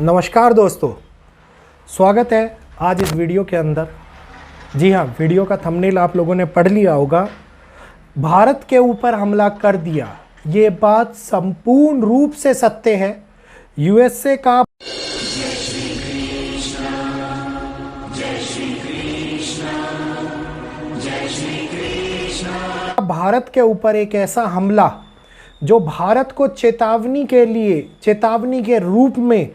नमस्कार दोस्तों, स्वागत है आज इस वीडियो के अंदर। जी हाँ, वीडियो का थंबनेल आप लोगों ने पढ़ लिया होगा। भारत के ऊपर हमला कर दिया, ये बात संपूर्ण रूप से सत्य है। यूएसए का भारत के ऊपर एक ऐसा हमला जो भारत को चेतावनी के रूप में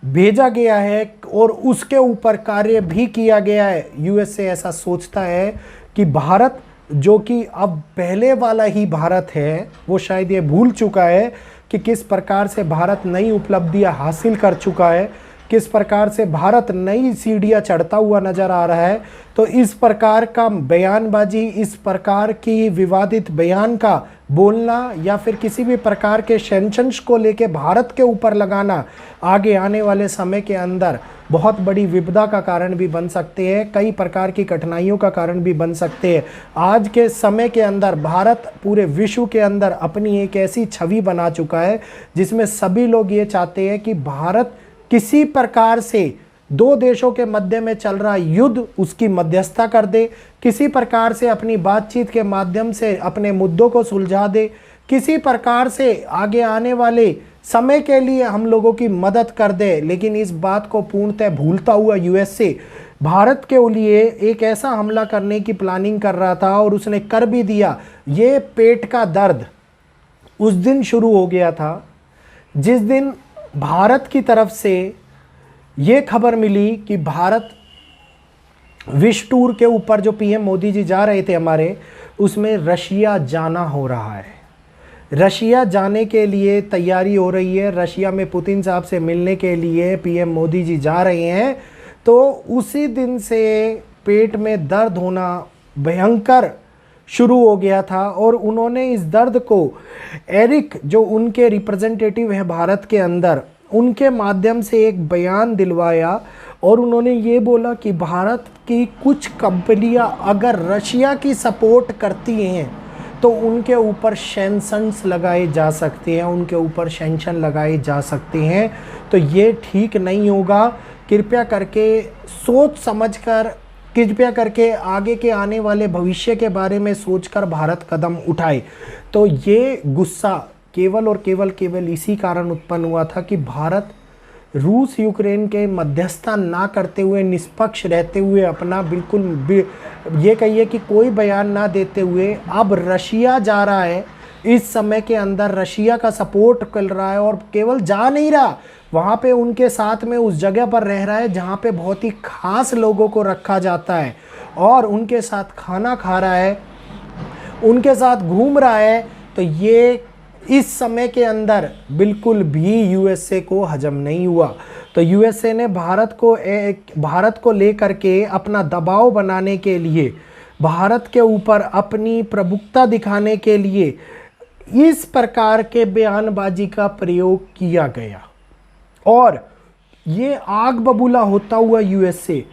भेजा गया है और उसके ऊपर कार्य भी किया गया है। यूएसए ऐसा सोचता है कि भारत, जो कि अब पहले वाला ही भारत है, वो शायद ये भूल चुका है कि किस प्रकार से भारत नई उपलब्धियां हासिल कर चुका है, किस प्रकार से भारत नई सीढ़ियां चढ़ता हुआ नज़र आ रहा है। तो इस प्रकार का बयानबाजी, इस प्रकार की विवादित बयान का बोलना या फिर किसी भी प्रकार के सेंशंस को लेके भारत के ऊपर लगाना आगे आने वाले समय के अंदर बहुत बड़ी विपदा का कारण भी बन सकते हैं, कई प्रकार की कठिनाइयों का कारण भी बन सकते हैं। आज के समय के अंदर भारत पूरे विश्व के अंदर अपनी एक ऐसी छवि बना चुका है जिसमें सभी लोग ये चाहते हैं कि भारत किसी प्रकार से दो देशों के मध्य में चल रहा युद्ध उसकी मध्यस्थता कर दे, किसी प्रकार से अपनी बातचीत के माध्यम से अपने मुद्दों को सुलझा दे, किसी प्रकार से आगे आने वाले समय के लिए हम लोगों की मदद कर दे। लेकिन इस बात को पूर्णतः भूलता हुआ यूएसए भारत के लिए एक ऐसा हमला करने की प्लानिंग कर रहा था और उसने कर भी दिया। ये पेट का दर्द उस दिन शुरू हो गया था जिस दिन भारत की तरफ से ये खबर मिली कि भारत विश्व टूर के ऊपर जो पीएम मोदी जी जा रहे थे हमारे, उसमें रशिया जाना हो रहा है। रशिया जाने के लिए तैयारी हो रही है, रशिया में पुतिन साहब से मिलने के लिए पीएम मोदी जी जा रहे हैं। तो उसी दिन से पेट में दर्द होना भयंकर शुरू हो गया था और उन्होंने इस दर्द को एरिक, जो उनके रिप्रेजेंटेटिव है भारत के अंदर, उनके माध्यम से एक बयान दिलवाया और उन्होंने ये बोला कि भारत की कुछ कंपनियां अगर रशिया की सपोर्ट करती हैं तो उनके ऊपर सैंक्शंस लगाए जा सकते हैं, उनके ऊपर सैंक्शन लगाए जा सकते हैं। तो ये ठीक नहीं होगा। कृपया करके सोच समझकर, कृपया करके आगे के आने वाले भविष्य के बारे में सोचकर भारत कदम उठाए। तो ये गुस्सा केवल और केवल इसी कारण उत्पन्न हुआ था कि भारत रूस यूक्रेन के मध्यस्थता ना करते हुए, निष्पक्ष रहते हुए, अपना बिल्कुल ये कहिए कि कोई बयान ना देते हुए अब रशिया जा रहा है। इस समय के अंदर रशिया का सपोर्ट कर रहा है और केवल जा नहीं रहा, वहाँ पे उनके साथ में उस जगह पर रह रहा है जहाँ पे बहुत ही खास लोगों को रखा जाता है और उनके साथ खाना खा रहा है, उनके साथ घूम रहा है। तो ये इस समय के अंदर बिल्कुल भी यूएसए को हजम नहीं हुआ। तो यूएसए ने भारत को लेकर के अपना दबाव बनाने के लिए, भारत के ऊपर अपनी प्रभुत्ता दिखाने के लिए इस प्रकार के बयानबाजी का प्रयोग किया गया। और ये आग बबूला होता हुआ यूएसए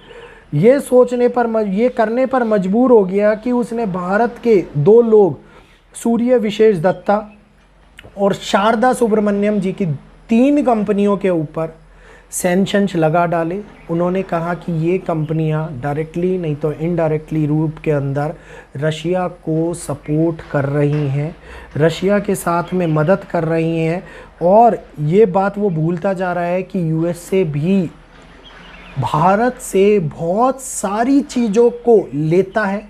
ये करने पर मजबूर हो गया कि उसने भारत के दो लोग, सूर्य विशेष दत्ता और शारदा सुब्रमण्यम जी की 3 कंपनियों के ऊपर सैंक्शंस लगा डाले। उन्होंने कहा कि ये कंपनियां डायरेक्टली नहीं तो इनडायरेक्टली रूप के अंदर रशिया को सपोर्ट कर रही हैं, रशिया के साथ में मदद कर रही हैं। और ये बात वो भूलता जा रहा है कि यूएसए भी भारत से बहुत सारी चीज़ों को लेता है,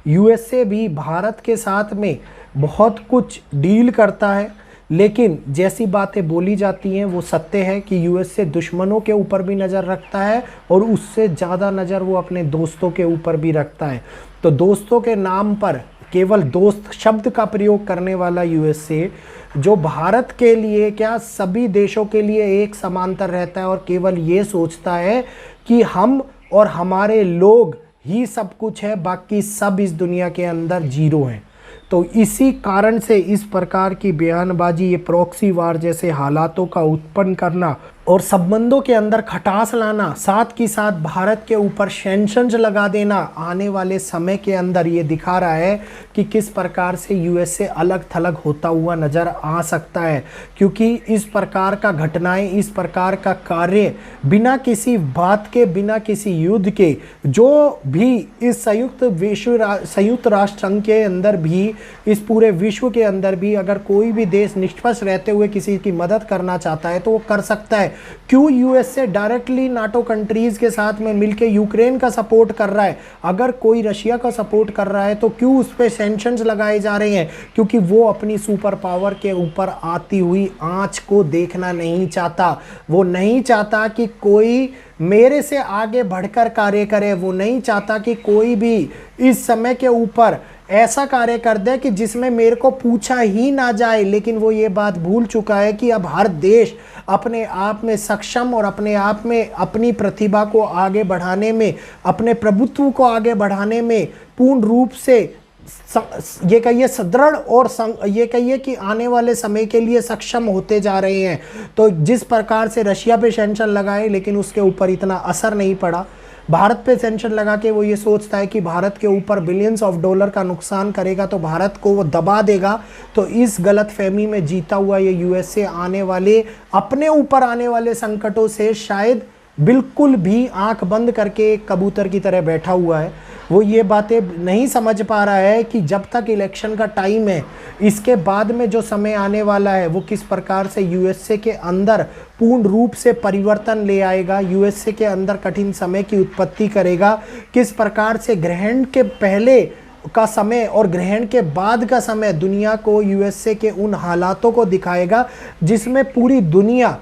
यूएसए भी भारत के साथ में बहुत कुछ डील करता है। लेकिन जैसी बातें बोली जाती हैं वो सत्य है कि यूएसए दुश्मनों के ऊपर भी नज़र रखता है और उससे ज़्यादा नज़र वो अपने दोस्तों के ऊपर भी रखता है। तो दोस्तों के नाम पर केवल दोस्त शब्द का प्रयोग करने वाला यूएसए, जो भारत के लिए क्या सभी देशों के लिए एक समांतर रहता है और केवल ये सोचता है कि हम और हमारे लोग ही सब कुछ है, बाकी सब इस दुनिया के अंदर जीरो हैं। तो इसी कारण से इस प्रकार की बयानबाजी, ये प्रॉक्सी वार जैसे हालातों का उत्पन्न करना और संबंधों के अंदर खटास लाना, साथ ही साथ भारत के ऊपर सैंक्शंस लगा देना, आने वाले समय के अंदर ये दिखा रहा है कि किस प्रकार से यूएसए अलग थलग होता हुआ नज़र आ सकता है। क्योंकि इस प्रकार का घटनाएं, इस प्रकार का कार्य बिना किसी बात के, बिना किसी युद्ध के, जो भी इस संयुक्त राष्ट्र संघ के अंदर भी, इस पूरे विश्व के अंदर भी अगर कोई भी देश निष्पक्ष रहते हुए किसी की मदद करना चाहता है तो वो कर सकता है। क्यों यूएसए डायरेक्टली नाटो कंट्रीज के साथ में मिलकर यूक्रेन का सपोर्ट कर रहा है? अगर कोई रशिया का सपोर्ट कर रहा है तो क्यों उस पर सैंक्शंस लगाए जा रहे हैं? क्योंकि वो अपनी सुपर पावर के ऊपर आती हुई आंच को देखना नहीं चाहता। वो नहीं चाहता कि कोई मेरे से आगे बढ़कर कार्य करे। वो नहीं चाहता कि कोई भी इस समय के ऊपर ऐसा कार्य कर दे कि जिसमें मेरे को पूछा ही ना जाए। लेकिन वो ये बात भूल चुका है कि अब हर देश अपने आप में सक्षम और अपने आप में अपनी प्रतिभा को आगे बढ़ाने में, अपने प्रभुत्व को आगे बढ़ाने में पूर्ण रूप से ये कहिए सुदृढ़ और ये कहिए कि आने वाले समय के लिए सक्षम होते जा रहे हैं। तो जिस प्रकार से रशिया पे सैंक्शन लगाए लेकिन उसके ऊपर इतना असर नहीं पड़ा, भारत पे सैंक्शन लगा के वो ये सोचता है कि भारत के ऊपर बिलियंस ऑफ डॉलर का नुकसान करेगा तो भारत को वो दबा देगा। तो इस गलत फहमी में जीता हुआ ये यूएसए आने वाले, अपने ऊपर आने वाले संकटों से शायद बिल्कुल भी आंख बंद करके एक कबूतर की तरह बैठा हुआ है। वो ये बातें नहीं समझ पा रहा है कि जब तक इलेक्शन का टाइम है, इसके बाद में जो समय आने वाला है वो किस प्रकार से यूएसए के अंदर पूर्ण रूप से परिवर्तन ले आएगा, यूएसए के अंदर कठिन समय की उत्पत्ति करेगा, किस प्रकार से ग्रहण के पहले का समय और ग्रहण के बाद का समय दुनिया को यूएसए के उन हालातों को दिखाएगा जिसमें पूरी दुनिया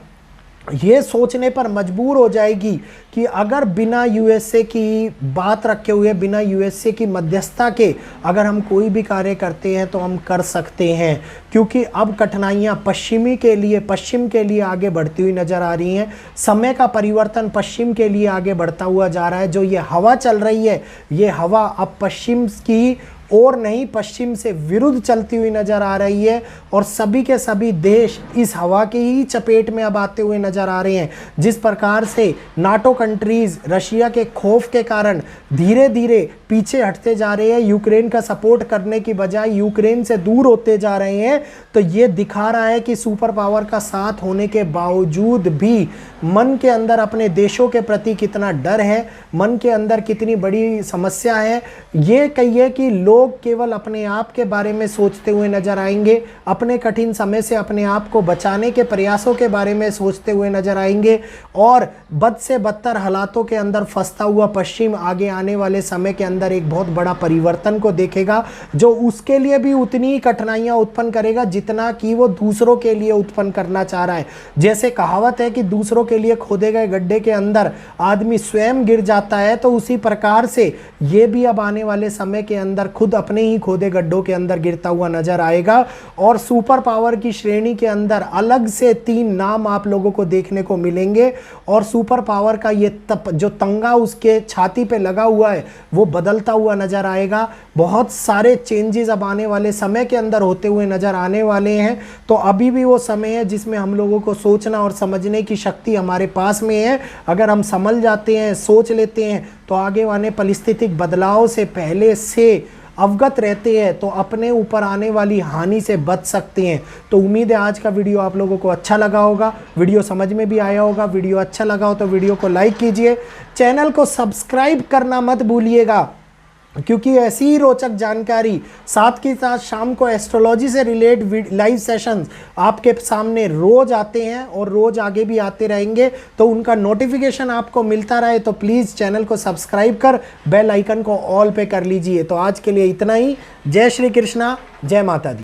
ये सोचने पर मजबूर हो जाएगी कि अगर बिना यूएसए की बात रखे हुए, बिना यूएसए की मध्यस्थता के अगर हम कोई भी कार्य करते हैं तो हम कर सकते हैं। क्योंकि अब कठिनाइयाँ पश्चिम के लिए आगे बढ़ती हुई नज़र आ रही हैं। समय का परिवर्तन पश्चिम के लिए आगे बढ़ता हुआ जा रहा है। जो ये हवा चल रही है, ये हवा अब पश्चिम की और नहीं, पश्चिम से विरुद्ध चलती हुई नज़र आ रही है। और सभी के सभी देश इस हवा की ही चपेट में अब आते हुए नज़र आ रहे हैं। जिस प्रकार से नाटो कंट्रीज़ रशिया के खौफ के कारण धीरे धीरे पीछे हटते जा रहे हैं, यूक्रेन का सपोर्ट करने की बजाय यूक्रेन से दूर होते जा रहे हैं, तो ये दिखा रहा है कि सुपर पावर का साथ होने के बावजूद भी मन के अंदर अपने देशों के प्रति कितना डर है, मन के अंदर कितनी बड़ी समस्या है। ये कहिए कि लोग केवल अपने आप के बारे में सोचते हुए नजर आएंगे, अपने कठिन समय से अपने आप को बचाने के प्रयासों के बारे में सोचते हुए नजर आएंगे। और बद से बदतर हालातों के अंदर फंसता हुआ पश्चिम आगे आने वाले समय के अंदर एक बहुत बड़ा परिवर्तन को देखेगा, जो उसके लिए भी उतनी ही कठिनाइयां उत्पन्न करेगा जितना कि वो दूसरों के लिए उत्पन्न करना चाह रहा है। जैसे कहावत है कि दूसरों के लिए खोदे गए गड्ढे के अंदर आदमी स्वयं गिर जाता है, तो उसी प्रकार से ये भी अब आने वाले समय के अंदर खुद अपने ही खोदे गड्ढों के अंदर गिरता हुआ नजर आएगा। और सुपर पावर की श्रेणी के अंदर अलग से 3 नाम आप लोगों को देखने को मिलेंगे। और सुपर पावर का ये जो तंगा उसके छाती पे लगा हुआ है वो बदलता हुआ नजर आएगा। बहुत सारे चेंजेस अब आने वाले समय के अंदर होते हुए नजर आने वाले हैं। तो अभी भी वो समय है जिसमें हम लोगों को सोचना और समझने की शक्ति हमारे पास में है। अगर हम समझ जाते हैं, सोच लेते हैं, तो आगे आने परिस्थितिक बदलाव से पहले से अवगत रहते हैं तो अपने ऊपर आने वाली हानि से बच सकते हैं। तो उम्मीद है आज का वीडियो आप लोगों को अच्छा लगा होगा, वीडियो समझ में भी आया होगा। वीडियो अच्छा लगा हो तो वीडियो को लाइक कीजिए, चैनल को सब्सक्राइब करना मत भूलिएगा, क्योंकि ऐसी ही रोचक जानकारी साथ के साथ शाम को एस्ट्रोलॉजी से रिलेटेड लाइव सेशंस आपके सामने रोज आते हैं और रोज आगे भी आते रहेंगे। तो उनका नोटिफिकेशन आपको मिलता रहे तो प्लीज़ चैनल को सब्सक्राइब कर बेल आइकन को ऑल पे कर लीजिए। तो आज के लिए इतना ही। जय श्री कृष्णा, जय माता दी।